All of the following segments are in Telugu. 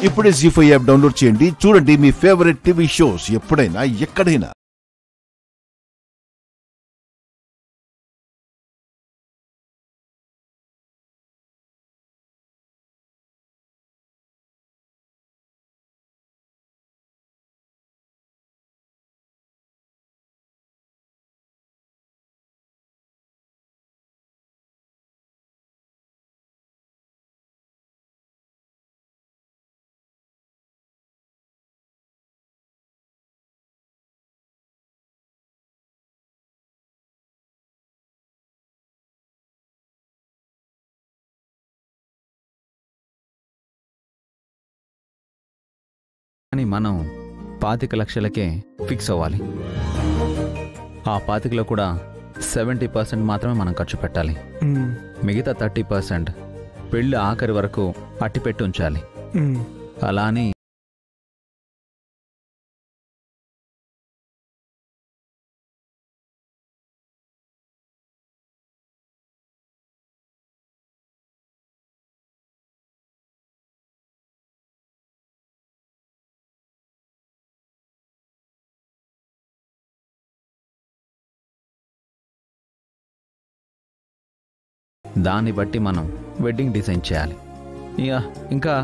ఇప్పుడే జీ5 యాప్ డౌన్లోడ్ చేయండి. చూడండి మీ ఫేవరెట్ టీవీ షోస్ ఎప్పుడైనా ఎక్కడైనా. కానీ మనం 25 లక్షలకే ఫిక్స్ అవ్వాలి. ఆ 25లో కూడా 70% మాత్రమే మనం ఖర్చు పెట్టాలి. మిగతా 30% పెళ్లి ఆఖరి వరకు అట్టిపెట్టి ఉంచాలి. అలా అని దాన్ని బట్టి మనం వెడ్డింగ్ డిజైన్ చేయాలి. ఇంకా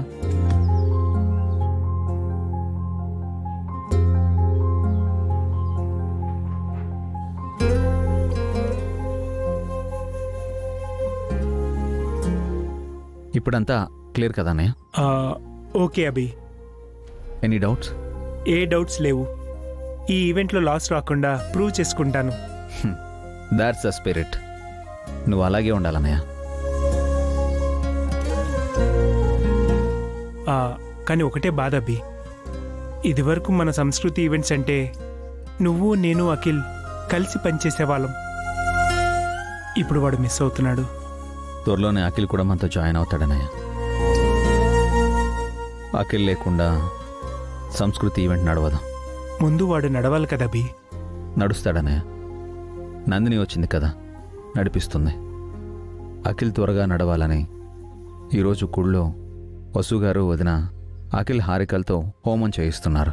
ఇప్పుడంతా క్లియర్ కదా అన్నయ్య? ఓకే అభి. Any doubts? ఏ డౌట్స్ లేవు. ఈ ఈవెంట్లో లాస్ రాకుండా ప్రూవ్ చేసుకుంటాను. That's the spirit. నువ్వు అలాగే ఉండాలన్నయ్య. కానీ ఒకటే బాధ అభి, ఇదివరకు మన సంస్కృతి ఈవెంట్స్ అంటే నువ్వు నేను అఖిల్ కలిసి పనిచేసేవాళ్ళం. ఇప్పుడు వాడు మిస్ అవుతున్నాడు. త్వరలోనే అఖిల్ కూడా మనతో జాయిన్ అవుతాడన్నయ్య. అఖిల్ లేకుండా సంస్కృతి ఈవెంట్ నడవదు. ముందు వాడు నడవాలి కదా అభి. నడుస్తాడన్నయ్య. నందిని వచ్చింది కదా, నడిపిస్తుంది. అఖిల్ త్వరగా నడవాలని ఈరోజు గుళ్ళో వసుగారు వదిన అఖిల్ హారికలతో హోమం చేయిస్తున్నారు.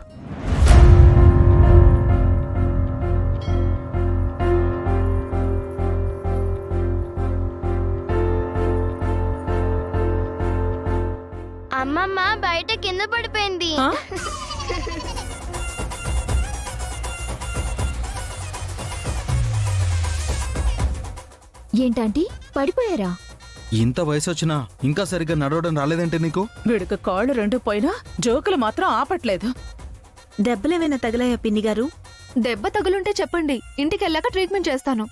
అమ్మమ్మ బయట కింద పడిపోయింది. ఏంటంటీ పడిపోయారా? ఇంత వయసు వచ్చినా ఇంకా సరిగ్గా నడవడం రాలేదంటే నీకు? వీడికి కాళ్ళు 2 పోయినా జోకులు మాత్రం ఆపట్లేదు. దెబ్బలేమైనా తగిలాయా పిన్ని గారు? దెబ్బ తగులుంటే చెప్పండి, ఇంటికెళ్ళాక ట్రీట్మెంట్ చేస్తాను.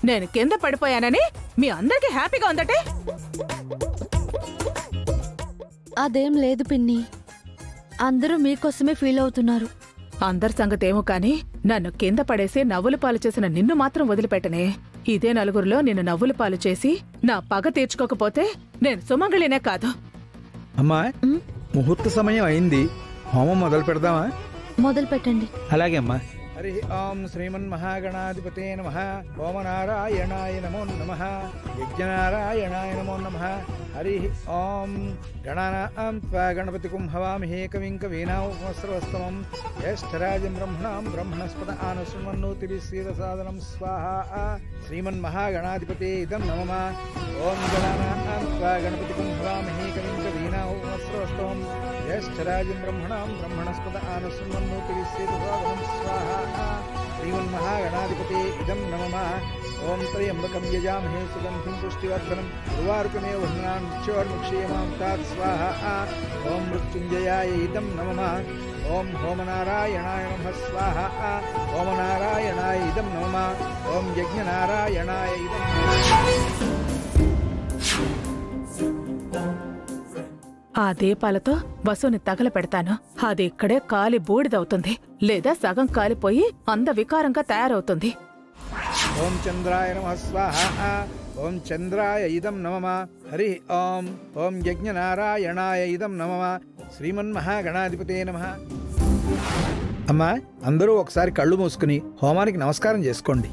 నేను కింద పడిపోయానని మీ అందరికీ హ్యాపీగా ఉందటే? అదేం లేదు పిన్ని, అందరూ మీకోసమే ఫీల్ అవుతున్నారు. అందరి సంగతేమో కాని నన్ను కింద పడేసి నవ్వుల పాలు చేసిన నిన్ను మాత్రం వదిలిపెట్టనే. ఇదే నలుగురిలో నిన్ను నవ్వుల పాలు చేసి నా పగ తీర్చుకోకపోతే నేను సుమంగళినే కాదు. అమ్మా, ముహూర్త సమయం అయింది. హోమం మొదలు పెడదామా? మొదలు పెట్టండి. అలాగే అమ్మా. హరి ఓం శ్రీమన్మహాగణాధిపతే నమః. ఓమనారాయణాయ నమో నమః. యజ్ఞనారాయణాయ నమో నమః. హరి ఓం గణానాం త్వా గణపతికుం హవామహే కవిం కవీనాముపమస్రవస్తమం. జ్యేష్ఠరాజం బ్రహ్మణాం బ్రహ్మణస్పద ఆనశృణ్వన్నోతిభిస్సీదసాదనం స్వాహా. శ్రీమన్మహాగణాధిపతే ఇదం నమః. ఓం గణానాం త్వా గణపతికుం హవామహే కవిం కవీనాముపమస్రవస్తమం. జ్యేష్ఠరాజం బ్రహ్మణాం బ్రహ్మణస్పద ఆనశృణ్వన్నోతిభిస్సీదసాదనం స్వాహా. శ్రీమన్మహాగణాధిపతే ఇదం నమః. ఓం త్రయంబకం యజామహే సుగంధిం పుష్టివర్ధనం. ఉర్వారుకమేవ వహ్నాన్ముక్షేమాం తాత్ స్వాహా. ఓం మృత్యుంజయాయ ఇదం నమః. ఓం హోమనారాయణాయ నమః స్వాహా. హోమనారాయణాయ ఇదం నమః. ఓం యజ్ఞనారాయణాయ ఇదం ఆ దీపాలతో వసుని తగలపెడతాను. అది ఇక్కడే కాలి బూడిదవుతుంది, లేదా సగం కాలిపోయి అందవికారంగా తయారవుతుంది. ఓం చంద్రాయ నమః స్వాహా. ఓం చంద్రాయ ఇదం నమః. హరి ఓం. ఓం యజ్ఞనారాయణాయ ఇదం నమః. శ్రీమన్మహాగణాధిపతే నమః. అమ్మా, అందరూ ఒకసారి కళ్ళు మూసుకుని హోమానికి నమస్కారం చేసుకోండి.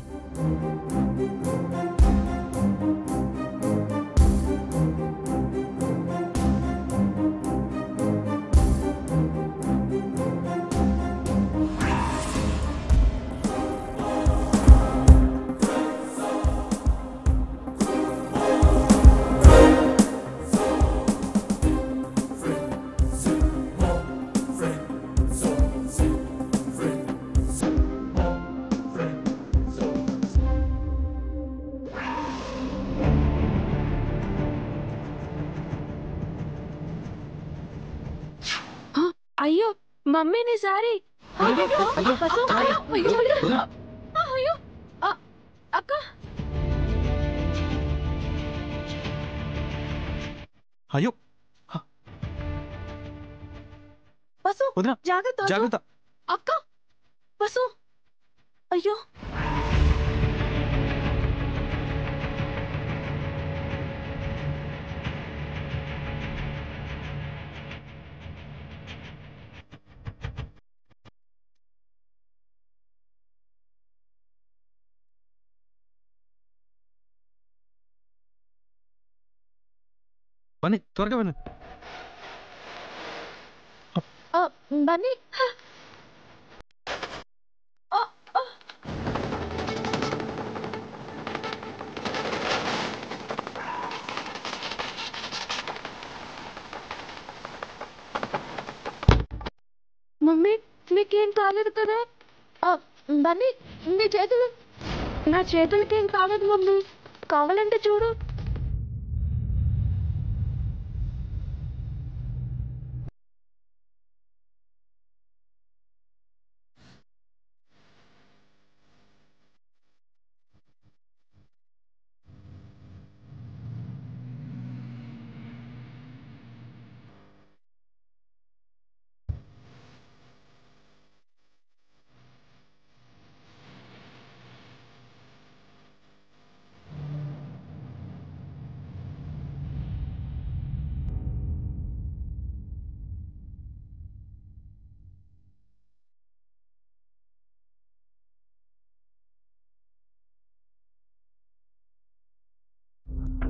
అయ్యో మమ్మీని సారీ అయ్యో అక్క అయ్యో బసు వదినా, జాగ్రత్త జాగ్రత్త. అక్క బసు అయ్యో బన్నీ త్వరగా విను. బన్నీ మమ్మీ నీకేం కాలేదు కదా? బన్నీ నీ చేతులు, నా చేతులకేం కాలేదు మమ్మీ, కావాలంటే చూడు.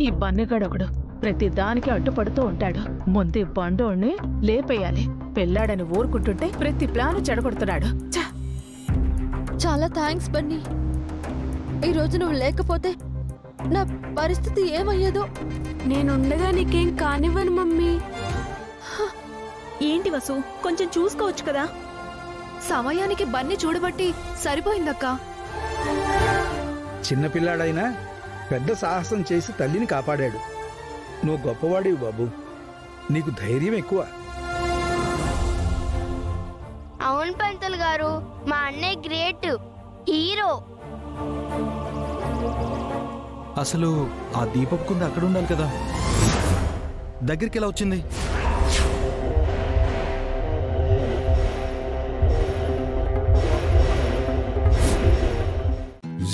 ఈ బన్నెగాడొకడు ప్రతి దానికి అడ్డుపడుతూ ఉంటాడు. ముందు బండోణ్ణి లేపేయాలి. పెళ్ళాడని ఊరుకుంటుంటే ప్రతి ప్లాను చెడగొడుతున్నాడు. చాలా థ్యాంక్స్ బన్నీ. ఈరోజు నువ్వు లేకపోతే నా పరిస్థితి ఏమయ్యేదో. నేనుండగా నీకేం కానివ్వను మమ్మీ. ఏంటి వసు, కొంచెం చూసుకోవచ్చు కదా. సమయానికి బన్నీ చూడబట్టి సరిపోయిందక్క. చిన్నపిల్లాడైనా పెద్ద సాహసం చేసి తల్లిని కాపాడాడు. నువ్వు గొప్పవాడివి బాబు, నీకు ధైర్యం ఎక్కువ. అవును పంతులు గారు, మా అన్నయ్య గ్రేట్ హీరో. అసలు ఆ దీపపు కుంద అక్కడ ఉండాలి కదా, దగ్గరికి ఎలా వచ్చింది?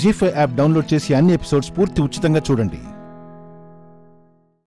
జీ5 యాప్ డౌన్లోడ్ చేసి అన్ని ఎపిసోడ్స్ పూర్తి ఉచితంగా చూడండి.